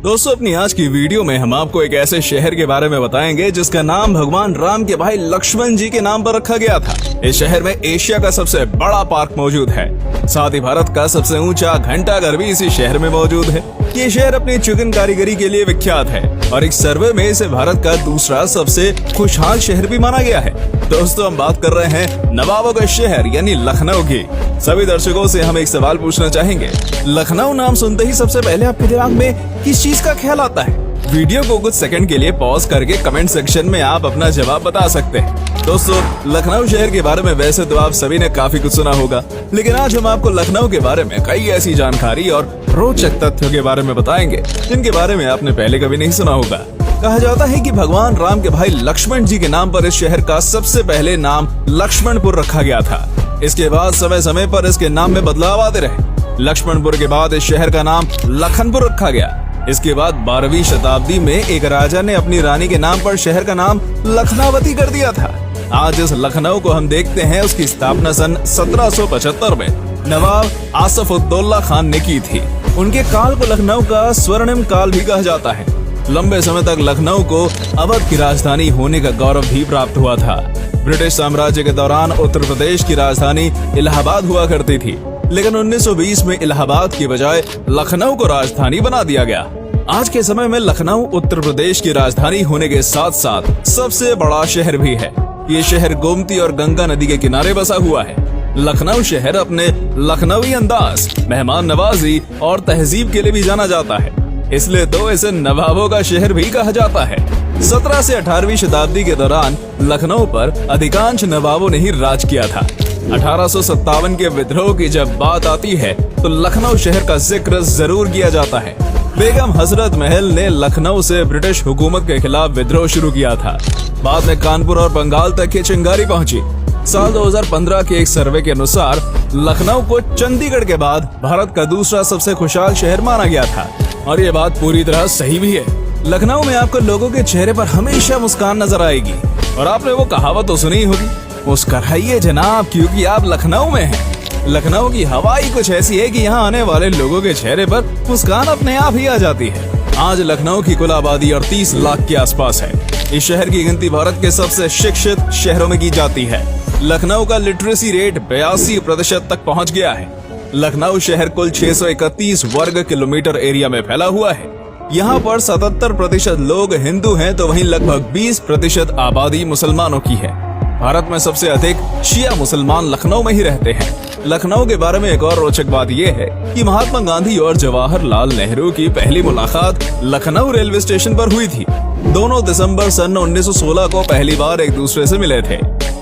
दोस्तों, अपनी आज की वीडियो में हम आपको एक ऐसे शहर के बारे में बताएंगे जिसका नाम भगवान राम के भाई लक्ष्मण जी के नाम पर रखा गया था। इस शहर में एशिया का सबसे बड़ा पार्क मौजूद है। साथ ही भारत का सबसे ऊंचा घंटाघर भी इसी शहर में मौजूद है। ये शहर अपनी चिकन कारीगरी के लिए विख्यात है और एक सर्वे में इसे भारत का दूसरा सबसे खुशहाल शहर भी माना गया है। दोस्तों, हम बात कर रहे हैं नवाबों का शहर यानी लखनऊ की। सभी दर्शकों से हम एक सवाल पूछना चाहेंगे, लखनऊ नाम सुनते ही सबसे पहले आपके दिमाग में किस चीज का ख्याल आता है? वीडियो को कुछ सेकंड के लिए पॉज करके कमेंट सेक्शन में आप अपना जवाब बता सकते हैं। दोस्तों, लखनऊ शहर के बारे में वैसे तो आप सभी ने काफी कुछ सुना होगा, लेकिन आज हम आपको लखनऊ के बारे में कई ऐसी जानकारी और रोचक तथ्यों के बारे में बताएंगे जिनके बारे में आपने पहले कभी नहीं सुना होगा। कहा जाता है कि भगवान राम के भाई लक्ष्मण जी के नाम पर इस शहर का सबसे पहले नाम लक्ष्मणपुर रखा गया था। इसके बाद समय समय पर इसके नाम में बदलाव आते रहे। लक्ष्मणपुर के बाद इस शहर का नाम लखनपुर रखा गया। इसके बाद 12वीं शताब्दी में एक राजा ने अपनी रानी के नाम पर शहर का नाम लखनावती कर दिया था। आज इस लखनऊ को हम देखते हैं उसकी स्थापना सन 1775 में नवाब आसफ-उद-दौला खान ने की थी। उनके काल को लखनऊ का स्वर्णिम काल भी कहा जाता है। लंबे समय तक लखनऊ को अवध की राजधानी होने का गौरव भी प्राप्त हुआ था। ब्रिटिश साम्राज्य के दौरान उत्तर प्रदेश की राजधानी इलाहाबाद हुआ करती थी, लेकिन 1920 में इलाहाबाद की बजाय लखनऊ को राजधानी बना दिया गया। आज के समय में लखनऊ उत्तर प्रदेश की राजधानी होने के साथ साथ सबसे बड़ा शहर भी है। ये शहर गोमती और गंगा नदी के किनारे बसा हुआ है। लखनऊ शहर अपने लखनवी अंदाज, मेहमान नवाजी और तहजीब के लिए भी जाना जाता है, इसलिए तो इसे नवाबों का शहर भी कहा जाता है। 17 से 18वीं शताब्दी के दौरान लखनऊ पर अधिकांश नवाबों ने ही राज किया था। 1857 के विद्रोह की जब बात आती है तो लखनऊ शहर का जिक्र जरूर किया जाता है। बेगम हजरत महल ने लखनऊ से ब्रिटिश हुकूमत के खिलाफ विद्रोह शुरू किया था। बाद में कानपुर और बंगाल तक ये चिंगारी पहुंची। साल 2015 के एक सर्वे के अनुसार लखनऊ को चंडीगढ़ के बाद भारत का दूसरा सबसे खुशहाल शहर माना गया था, और ये बात पूरी तरह सही भी है। लखनऊ में आपको लोगों के चेहरे पर हमेशा मुस्कान नजर आएगी, और आपने वो कहावत तो सुनी होगी, मुस्कुराइए जनाब क्योंकि आप लखनऊ में हैं। लखनऊ की हवा ही कुछ ऐसी है कि यहाँ आने वाले लोगों के चेहरे पर मुस्कान अपने आप ही आ जाती है। आज लखनऊ की कुल आबादी 38 लाख के आसपास है। इस शहर की गिनती भारत के सबसे शिक्षित शहरों में की जाती है। लखनऊ का लिटरेसी रेट 82% तक पहुँच गया है। लखनऊ शहर कुल 631 वर्ग किलोमीटर एरिया में फैला हुआ है। यहाँ पर 77% लोग हिंदू हैं, तो वहीं लगभग 20% आबादी मुसलमानों की है। भारत में सबसे अधिक शिया मुसलमान लखनऊ में ही रहते हैं। लखनऊ के बारे में एक और रोचक बात यह है कि महात्मा गांधी और जवाहरलाल नेहरू की पहली मुलाकात लखनऊ रेलवे स्टेशन पर हुई थी। दोनों दिसंबर सन 1916 को पहली बार एक दूसरे से मिले थे।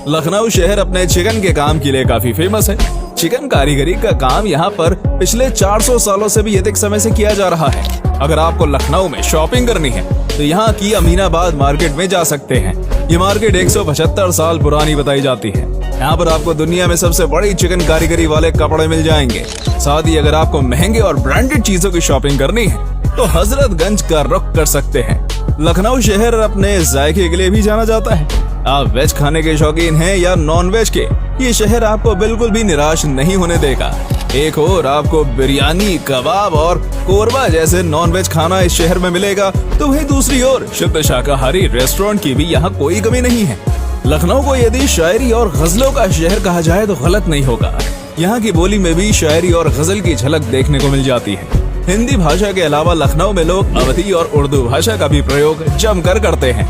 लखनऊ शहर अपने चिकन के काम के लिए काफी फेमस है। चिकन कारीगरी का काम यहाँ पर पिछले 400 सालों से भी अधिक समय से किया जा रहा है। अगर आपको लखनऊ में शॉपिंग करनी है तो यहाँ की अमीनाबाद मार्केट में जा सकते हैं। ये मार्केट 175 साल पुरानी बताई जाती है। यहाँ पर आपको दुनिया में सबसे बड़ी चिकन कारीगरी वाले कपड़े मिल जाएंगे। साथ ही अगर आपको महंगे और ब्रांडेड चीजों की शॉपिंग करनी है तो हजरतगंज का रुख कर सकते हैं। लखनऊ शहर अपने जायके के लिए भी जाना जाता है। आप वेज खाने के शौकीन हैं या नॉन वेज के, ये शहर आपको बिल्कुल भी निराश नहीं होने देगा। एक और आपको बिरयानी, कबाब और कोरबा जैसे नॉन वेज खाना इस शहर में मिलेगा, तो वहीं दूसरी ओर शुद्ध शाकाहारी रेस्टोरेंट की भी यहाँ कोई कमी नहीं है। लखनऊ को यदि शायरी और गजलों का शहर कहा जाए तो गलत नहीं होगा। यहाँ की बोली में भी शायरी और गजल की झलक देखने को मिल जाती है। हिंदी भाषा के अलावा लखनऊ में लोग अवधी और उर्दू भाषा का भी प्रयोग जमकर करते हैं।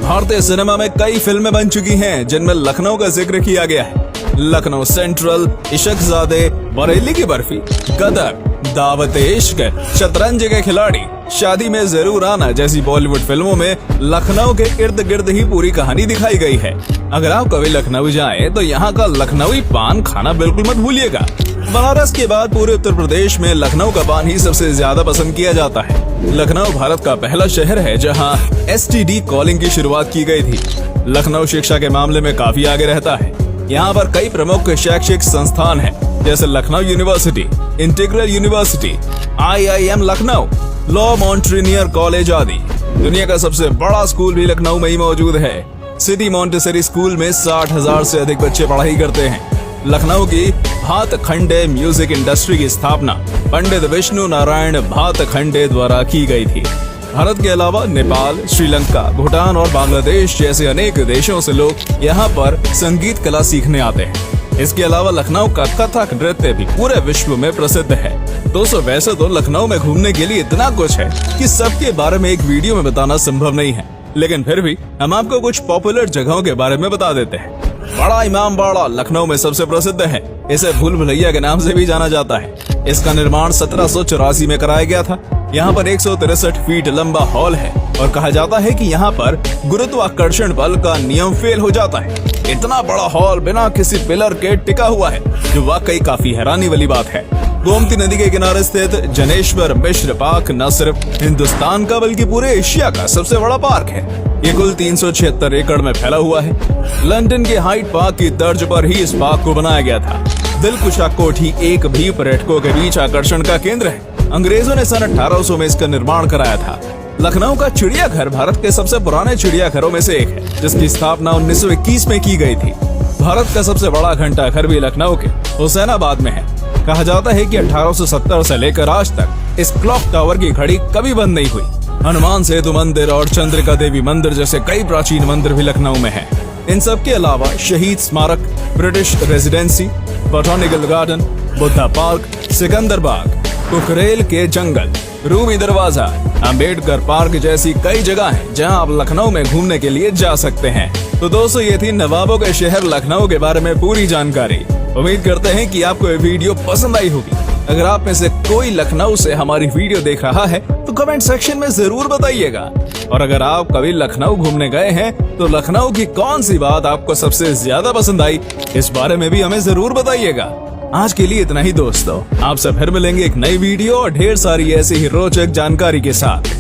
भारतीय सिनेमा में कई फिल्में बन चुकी हैं जिनमें लखनऊ का जिक्र किया गया है। लखनऊ सेंट्रल, इश्कजादे, बरेली की बर्फी, गदर, दावत-ए-इश्क, शतरंज के खिलाड़ी, शादी में जरूर आना जैसी बॉलीवुड फिल्मों में लखनऊ के इर्द गिर्द ही पूरी कहानी दिखाई गई है। अगर आप कभी लखनऊ जाएं तो यहाँ का लखनवी पान खाना बिल्कुल मत भूलिएगा। बनारस के बाद पूरे उत्तर प्रदेश में लखनऊ का पान ही सबसे ज्यादा पसंद किया जाता है। लखनऊ भारत का पहला शहर है जहाँ STD कॉलिंग की शुरुआत की गई थी। लखनऊ शिक्षा के मामले में काफी आगे रहता है। यहाँ पर कई प्रमुख शैक्षिक संस्थान हैं, जैसे Lucknow university, integral university, IIM Lucknow, La Martiniere college आदि। दुनिया का सबसे बड़ा स्कूल भी लखनऊ में ही मौजूद है। सिटी मॉन्टेसरी स्कूल में 60,000 से अधिक बच्चे पढ़ाई करते हैं। लखनऊ की भातखंडे म्यूजिक इंडस्ट्री की स्थापना पंडित विष्णु नारायण भातखंडे द्वारा की गई थी। भारत के अलावा नेपाल, श्रीलंका, भूटान और बांग्लादेश जैसे अनेक देशों से लोग यहाँ पर संगीत कला सीखने आते हैं। इसके अलावा लखनऊ का कथक नृत्य भी पूरे विश्व में प्रसिद्ध है। दोस्तों, वैसे तो लखनऊ में घूमने के लिए इतना कुछ है कि सबके बारे में एक वीडियो में बताना संभव नहीं है, लेकिन फिर भी हम आपको कुछ पॉपुलर जगहों के बारे में बता देते हैं। बड़ा इमाम बाड़ा लखनऊ में सबसे प्रसिद्ध है। इसे भूल भुलैया के नाम से भी जाना जाता है। इसका निर्माण 1784 में कराया गया था। यहाँ पर 163 फीट लंबा हॉल है और कहा जाता है कि यहाँ पर गुरुत्वाकर्षण बल का नियम फेल हो जाता है। इतना बड़ा हॉल बिना किसी पिलर के टिका हुआ है, जो वाकई काफी हैरानी वाली बात है। गोमती नदी के किनारे स्थित जनेश्वर मिश्र पार्क न सिर्फ हिंदुस्तान का बल्कि पूरे एशिया का सबसे बड़ा पार्क है। ये कुल 376 एकड़ में फैला हुआ है। लंदन के हाइड पार्क की तर्ज पर ही इस पार्क को बनाया गया था। दिलकुशा कोठी एक भी पर्यटकों के बीच आकर्षण का केंद्र है। अंग्रेजों ने सन 1800 में इसका निर्माण कराया था। लखनऊ का चिड़ियाघर भारत के सबसे पुराने चिड़ियाघरों में से एक है, जिसकी स्थापना 1921 में की गई थी। भारत का सबसे बड़ा घंटाघर भी लखनऊ के हुसैनाबाद में है। कहा जाता है कि 1870 से लेकर आज तक इस क्लॉक टावर की घड़ी कभी बंद नहीं हुई। हनुमान सेतु मंदिर और चंद्रिका देवी मंदिर जैसे कई प्राचीन मंदिर भी लखनऊ में हैं। इन सब के अलावा शहीद स्मारक, British residency, botanical garden, Buddha park, Sikandar Bagh, Kukrail के जंगल, रूमी दरवाजा, अंबेडकर पार्क जैसी कई जगह हैं जहां आप लखनऊ में घूमने के लिए जा सकते हैं। तो दोस्तों, ये थी नवाबों के शहर लखनऊ के बारे में पूरी जानकारी। उम्मीद करते हैं कि आपको ये वीडियो पसंद आई होगी। अगर आप में से कोई लखनऊ से हमारी वीडियो देख रहा है तो कमेंट सेक्शन में जरूर बताइएगा। और अगर आप कभी लखनऊ घूमने गए हैं तो लखनऊ की कौन सी बात आपको सबसे ज्यादा पसंद आई, इस बारे में भी हमें जरूर बताइएगा। आज के लिए इतना ही दोस्तों, आपसे फिर मिलेंगे एक नई वीडियो और ढेर सारी ऐसी ही रोचक जानकारी के साथ।